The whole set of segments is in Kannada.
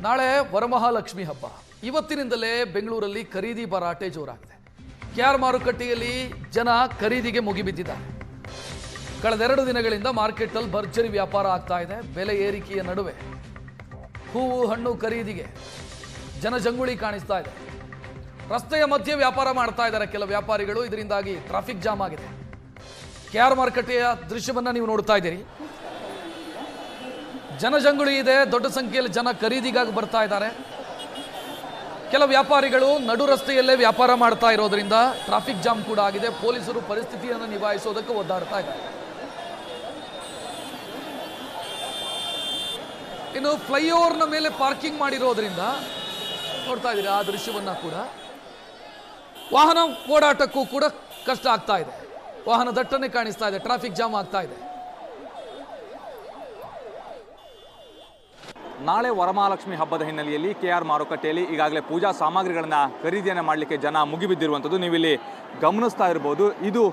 ನಾಳೆ ವರಮಹಾಲಕ್ಷ್ಮಿ ಹಬ್ಬ. ಇವತ್ತಿನಿಂದಲೇ ಬೆಂಗಳೂರಲ್ಲಿ ಖರೀದಿ ಭರಾಟೆ ಜೋರಾಗಿದೆ. ಕೆಆರ್ ಮಾರುಕಟ್ಟೆಯಲ್ಲಿ ಜನ ಖರೀದಿಗೆ ಮುಗಿಬಿದ್ದಿದ್ದಾರೆ. ಕಳೆದ 2 ದಿನಗಳಿಂದ ಮಾರ್ಕೆಟಲ್ಲಿ ಭರ್ಜರಿ ವ್ಯಾಪಾರ ಆಗ್ತಾ ಇದೆ. ಬೆಲೆ ಏರಿಕೆಯ ನಡುವೆ ಹೂವು ಹಣ್ಣು ಖರೀದಿಗೆ ಜನಜಂಗುಳಿ ಕಾಣಿಸ್ತಾ ಇದೆ. ರಸ್ತೆಯ ಮಧ್ಯೆ ವ್ಯಾಪಾರ ಮಾಡ್ತಾ ಇದ್ದಾರೆ ಕೆಲ ವ್ಯಾಪಾರಿಗಳು. ಇದರಿಂದಾಗಿ ಟ್ರಾಫಿಕ್ ಜಾಮ್ ಆಗಿದೆ. ಕೆಆರ್ ಮಾರುಕಟ್ಟೆಯ ದೃಶ್ಯವನ್ನ ನೀವು ನೋಡ್ತಾ ಇದ್ದೀರಿ. ಜನಜಂಗುಳಿ ಇದೆ. ದೊಡ್ಡ ಸಂಖ್ಯೆಯಲ್ಲಿ ಜನ ಖರೀದಿಗಾಗಿ ಬರ್ತಾ ಇದ್ದಾರೆ. ಕೆಲ ವ್ಯಾಪಾರಿಗಳು ನಡು ರಸ್ತೆಯಲ್ಲೇ ವ್ಯಾಪಾರ ಮಾಡ್ತಾ ಇರೋದ್ರಿಂದ ಟ್ರಾಫಿಕ್ ಜಾಮ್ ಕೂಡ ಆಗಿದೆ. ಪೊಲೀಸರು ಪರಿಸ್ಥಿತಿಯನ್ನು ನಿಭಾಯಿಸೋದಕ್ಕೆ ಒದ್ದಾಡ್ತಾ ಇದ್ದಾರೆ. ಇನ್ನು ಫ್ಲೈಓವರ್ನ ಮೇಲೆ ಪಾರ್ಕಿಂಗ್ ಮಾಡಿರೋದ್ರಿಂದ ನೋಡ್ತಾ ಇದ್ದೀರಿ ಆ ದೃಶ್ಯವನ್ನ ಕೂಡ. ವಾಹನ ಓಡಾಟಕ್ಕೂ ಕೂಡ ಕಷ್ಟ ಆಗ್ತಾ ಇದೆ. ವಾಹನ ದಟ್ಟಣೆ ಕಾಣಿಸ್ತಾ ಇದೆ. ಟ್ರಾಫಿಕ್ ಜಾಮ್ ಆಗ್ತಾ ಇದೆ. ನಾಳೆ ವರಮಹಾಲಕ್ಷ್ಮಿ ಹಬ್ಬದ ಹಿನ್ನೆಲೆಯಲ್ಲಿ ಕೆಆರ್ ಮಾರುಕಟ್ಟೆಯಲ್ಲಿ ಈಗಾಗಲೇ ಪೂಜಾ ಸಾಮಗ್ರಿಗಳನ್ನು ಖರೀದಿಯನ್ನು ಮಾಡಲಿಕ್ಕೆ ಜನ ಮುಗಿಬಿದ್ದಿರುವಂಥದ್ದು ನೀವಿಲ್ಲಿ ಗಮನಿಸ್ತಾ ಇರ್ಬೋದು. ಇದು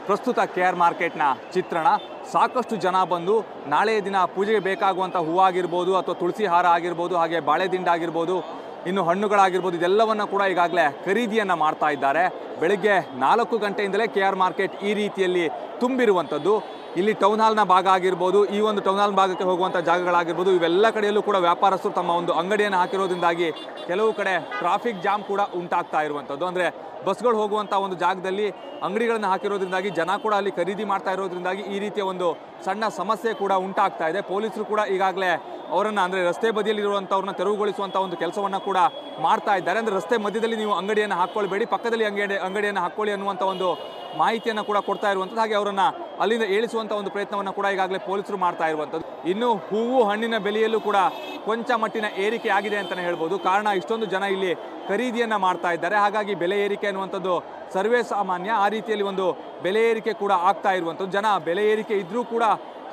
ಪ್ರಸ್ತುತ ಕೆಆರ್ ಮಾರ್ಕೆಟ್ನ ಚಿತ್ರಣ. ಸಾಕಷ್ಟು ಜನ ಬಂದು ನಾಳೆಯ ದಿನ ಪೂಜೆಗೆ ಬೇಕಾಗುವಂಥ ಹೂವಾಗಿರ್ಬೋದು ಅಥವಾ ತುಳಸಿ ಹಾರ ಆಗಿರ್ಬೋದು, ಹಾಗೆ ಬಾಳೆದಿಂಡ ಆಗಿರ್ಬೋದು, ಇನ್ನು ಹಣ್ಣುಗಳಾಗಿರ್ಬೋದು, ಇದೆಲ್ಲವನ್ನು ಕೂಡ ಈಗಾಗಲೇ ಖರೀದಿಯನ್ನು ಮಾಡ್ತಾ ಇದ್ದಾರೆ. ಬೆಳಗ್ಗೆ 4 ಗಂಟೆಯಿಂದಲೇ ಕೆಆರ್ ಮಾರ್ಕೆಟ್ ಈ ರೀತಿಯಲ್ಲಿ ತುಂಬಿರುವಂಥದ್ದು. ಇಲ್ಲಿ ಟೌನ್ ಹಾಲ್ನ ಭಾಗ ಆಗಿರ್ಬೋದು, ಈ ಒಂದು ಟೌನ್ ಹಾಲ್ ಭಾಗಕ್ಕೆ ಹೋಗುವಂಥ ಜಾಗಗಳಾಗಿರ್ಬೋದು, ಇವೆಲ್ಲ ಕಡೆಯಲ್ಲೂ ಕೂಡ ವ್ಯಾಪಾರಸ್ಥರು ತಮ್ಮ ಒಂದು ಅಂಗಡಿಯನ್ನು ಹಾಕಿರೋದ್ರಿಂದಾಗಿ ಕೆಲವು ಕಡೆ ಟ್ರಾಫಿಕ್ ಜಾಮ್ ಕೂಡ ಉಂಟಾಗ್ತಾ ಇರುವಂಥದ್ದು. ಅಂದರೆ ಬಸ್ಗಳು ಹೋಗುವಂಥ ಒಂದು ಜಾಗದಲ್ಲಿ ಅಂಗಡಿಗಳನ್ನು ಹಾಕಿರೋದ್ರಿಂದಾಗಿ ಜನ ಕೂಡ ಅಲ್ಲಿ ಖರೀದಿ ಮಾಡ್ತಾ ಇರೋದ್ರಿಂದಾಗಿ ಈ ರೀತಿಯ ಒಂದು ಸಣ್ಣ ಸಮಸ್ಯೆ ಕೂಡ ಉಂಟಾಗ್ತಾ ಇದೆ. ಪೊಲೀಸರು ಕೂಡ ಈಗಾಗಲೇ ಅವರನ್ನು ಅಂದರೆ ರಸ್ತೆ ಬದಿಯಲ್ಲಿರುವಂಥವ್ರನ್ನ ತೆರವುಗೊಳಿಸುವಂಥ ಒಂದು ಕೆಲಸವನ್ನು ಕೂಡ ಮಾಡ್ತಾ ಇದ್ದಾರೆ. ಅಂದರೆ ರಸ್ತೆ ಮಧ್ಯದಲ್ಲಿ ನೀವು ಅಂಗಡಿಯನ್ನು ಹಾಕ್ಕೊಳ್ಬೇಡಿ, ಪಕ್ಕದಲ್ಲಿ ಅಂಗಡಿಯನ್ನು ಹಾಕ್ಕೊಳ್ಳಿ ಅನ್ನುವಂಥ ಒಂದು ಮಾಹಿತಿಯನ್ನು ಕೂಡ ಕೊಡ್ತಾ ಇರುವಂಥದ್ದು. ಹಾಗೆ ಅವರನ್ನು ಅಲ್ಲಿಂದ ಏಳಿಸುವಂಥ ಒಂದು ಪ್ರಯತ್ನವನ್ನು ಕೂಡ ಈಗಾಗಲೇ ಪೊಲೀಸರು ಮಾಡ್ತಾ ಇರುವಂಥದ್ದು. ಇನ್ನು ಹೂವು ಹಣ್ಣಿನ ಬೆಲೆಯಲ್ಲೂ ಕೂಡ ಕೊಂಚ ಮಟ್ಟಿನ ಏರಿಕೆ ಆಗಿದೆ ಅಂತಲೇ ಹೇಳ್ಬೋದು. ಕಾರಣ ಇಷ್ಟೊಂದು ಜನ ಇಲ್ಲಿ ಖರೀದಿಯನ್ನು ಮಾಡ್ತಾ ಇದ್ದಾರೆ. ಹಾಗಾಗಿ ಬೆಲೆ ಏರಿಕೆ ಅನ್ನುವಂಥದ್ದು ಸರ್ವೇ ಸಾಮಾನ್ಯ. ಆ ರೀತಿಯಲ್ಲಿ ಒಂದು ಬೆಲೆ ಏರಿಕೆ ಕೂಡ ಆಗ್ತಾ ಇರುವಂಥದ್ದು. ಜನ ಬೆಲೆ ಏರಿಕೆ ಇದ್ದರೂ ಕೂಡ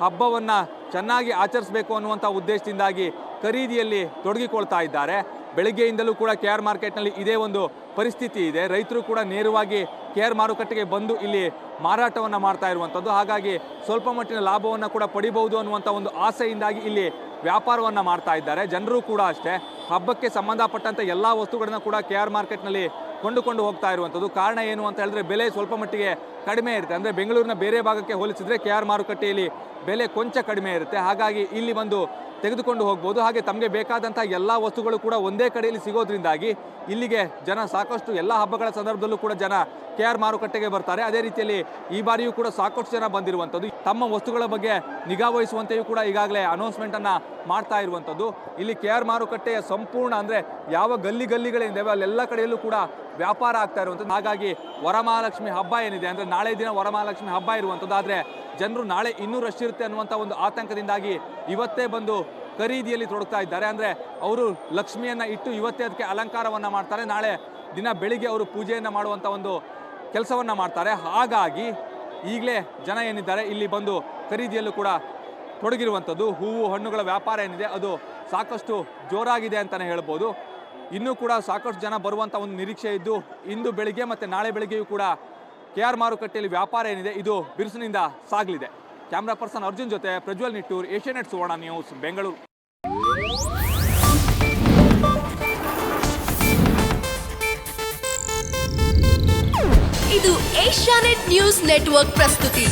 ಹಬ್ಬವನ್ನು ಚೆನ್ನಾಗಿ ಆಚರಿಸಬೇಕು ಅನ್ನುವಂಥ ಉದ್ದೇಶದಿಂದಾಗಿ ಖರೀದಿಯಲ್ಲಿ ತೊಡಗಿಕೊಳ್ತಾ ಇದ್ದಾರೆ. ಬೆಳಗ್ಗೆಯಿಂದಲೂ ಕೂಡ ಕೆಆರ್ ಮಾರ್ಕೆಟ್ನಲ್ಲಿ ಇದೇ ಒಂದು ಪರಿಸ್ಥಿತಿ ಇದೆ. ರೈತರು ಕೂಡ ನೇರವಾಗಿ ಕೆಆರ್ ಮಾರುಕಟ್ಟೆಗೆ ಬಂದು ಇಲ್ಲಿ ಮಾರಾಟವನ್ನು ಮಾಡ್ತಾ ಇರುವಂಥದ್ದು. ಹಾಗಾಗಿ ಸ್ವಲ್ಪ ಮಟ್ಟಿನ ಲಾಭವನ್ನು ಕೂಡ ಪಡಿಬಹುದು ಅನ್ನುವಂಥ ಒಂದು ಆಸೆಯಿಂದಾಗಿ ಇಲ್ಲಿ ವ್ಯಾಪಾರವನ್ನು ಮಾಡ್ತಾ ಇದ್ದಾರೆ. ಜನರು ಕೂಡ ಅಷ್ಟೇ ಹಬ್ಬಕ್ಕೆ ಸಂಬಂಧಪಟ್ಟಂಥ ಎಲ್ಲ ವಸ್ತುಗಳನ್ನು ಕೂಡ ಕೆಆರ್ ಮಾರ್ಕೆಟ್ನಲ್ಲಿ ಕೊಂಡುಕೊಂಡು ಹೋಗ್ತಾ ಇರುವಂಥದ್ದು. ಕಾರಣ ಏನು ಅಂತ ಹೇಳಿದ್ರೆ ಬೆಲೆ ಸ್ವಲ್ಪ ಮಟ್ಟಿಗೆ ಕಡಿಮೆ ಇರುತ್ತೆ. ಅಂದರೆ ಬೆಂಗಳೂರಿನ ಬೇರೆ ಭಾಗಕ್ಕೆ ಹೋಲಿಸಿದರೆ ಕೆಆರ್ ಮಾರುಕಟ್ಟೆಯಲ್ಲಿ ಬೆಲೆ ಕೊಂಚ ಕಡಿಮೆ ಇರುತ್ತೆ. ಹಾಗಾಗಿ ಇಲ್ಲಿ ಬಂದು ತೆಗೆದುಕೊಂಡು ಹೋಗ್ಬೋದು. ಹಾಗೆ ತಮಗೆ ಬೇಕಾದಂಥ ಎಲ್ಲ ವಸ್ತುಗಳು ಕೂಡ ಒಂದೇ ಕಡೆಯಲ್ಲಿ ಸಿಗೋದ್ರಿಂದಾಗಿ ಇಲ್ಲಿಗೆ ಜನ ಸಾಕಷ್ಟು ಎಲ್ಲ ಹಬ್ಬಗಳ ಸಂದರ್ಭದಲ್ಲೂ ಕೂಡ ಜನ ಕೆಆರ್ ಮಾರುಕಟ್ಟೆಗೆ ಬರ್ತಾರೆ. ಅದೇ ರೀತಿಯಲ್ಲಿ ಈ ಬಾರಿಯೂ ಕೂಡ ಸಾಕಷ್ಟು ಜನ ಬಂದಿರುವಂಥದ್ದು. ತಮ್ಮ ವಸ್ತುಗಳ ಬಗ್ಗೆ ನಿಗಾ ವಹಿಸುವಂತೆಯೂ ಕೂಡ ಈಗಾಗಲೇ ಅನೌನ್ಸ್ಮೆಂಟನ್ನು ಮಾಡ್ತಾ ಇರುವಂಥದ್ದು. ಇಲ್ಲಿ ಕೆಆರ್ ಮಾರುಕಟ್ಟೆಯ ಸಂಪೂರ್ಣ ಅಂದರೆ ಯಾವ ಗಲ್ಲಿಗಳೇನಿದೆ ಅಲ್ಲೆಲ್ಲ ಕಡೆಯಲ್ಲೂ ಕೂಡ ವ್ಯಾಪಾರ ಆಗ್ತಾ ಇರುವಂಥದ್ದು. ಹಾಗಾಗಿ ವರಮಹಾಲಕ್ಷ್ಮಿ ಹಬ್ಬ ಏನಿದೆ ಅಂದರೆ ನಾಳೆ ದಿನ ವರಮಹಾಲಕ್ಷ್ಮಿ ಹಬ್ಬ ಇರುವಂಥದ್ದು. ಆದರೆ ಜನರು ನಾಳೆ ಇನ್ನೂ ರಶ್ ಇರುತ್ತೆ ಅನ್ನುವಂಥ ಒಂದು ಆತಂಕದಿಂದಾಗಿ ಇವತ್ತೇ ಬಂದು ಖರೀದಿಯಲ್ಲಿ ತೊಡಗ್ತಾ ಇದ್ದಾರೆ. ಅಂದರೆ ಅವರು ಲಕ್ಷ್ಮಿಯನ್ನು ಇಟ್ಟು ಇವತ್ತೇ ಅದಕ್ಕೆ ಅಲಂಕಾರವನ್ನು ಮಾಡ್ತಾರೆ. ನಾಳೆ ದಿನ ಬೆಳಿಗ್ಗೆ ಅವರು ಪೂಜೆಯನ್ನು ಮಾಡುವಂಥ ಒಂದು ಕೆಲಸವನ್ನು ಮಾಡ್ತಾರೆ. ಹಾಗಾಗಿ ಈಗಲೇ ಜನ ಏನಿದ್ದಾರೆ ಇಲ್ಲಿ ಬಂದು ಖರೀದಿಯಲ್ಲೂ ಕೂಡ ತೊಡಗಿರುವಂಥದ್ದು. ಹೂವು ಹಣ್ಣುಗಳ ವ್ಯಾಪಾರ ಏನಿದೆ ಅದು ಸಾಕಷ್ಟು ಜೋರಾಗಿದೆ ಅಂತಲೇ ಹೇಳ್ಬೋದು. ಇನ್ನೂ ಕೂಡ ಸಾಕಷ್ಟು ಜನ ಬರುವಂಥ ಒಂದು ನಿರೀಕ್ಷೆ ಇದ್ದು ಇಂದು ಬೆಳಿಗ್ಗೆ ಮತ್ತು ನಾಳೆ ಬೆಳಿಗ್ಗೆಯೂ ಕೂಡ ಕೆಆರ್ ಮಾರುಕಟ್ಟೆಯಲ್ಲಿ ವ್ಯಾಪಾರ ಏನಿದೆ ಇದು ಬಿರುಸಿನಿಂದ ಸಾಗಲಿದೆ. ಕ್ಯಾಮ್ರಾ ಪರ್ಸನ್ ಅರ್ಜುನ್ ಜೊತೆ ಪ್ರಜ್ವಲ್ ನಿಟ್ಟೂರ್, ಏಷ್ಯಾನೆಟ್ ಸುವರ್ಣ ನ್ಯೂಸ್, ಬೆಂಗಳೂರು. ಇದು ಏಷ್ಯಾನೆಟ್ ನ್ಯೂಸ್ ನೆಟ್ವರ್ಕ್ ಪ್ರಸ್ತುತಿ.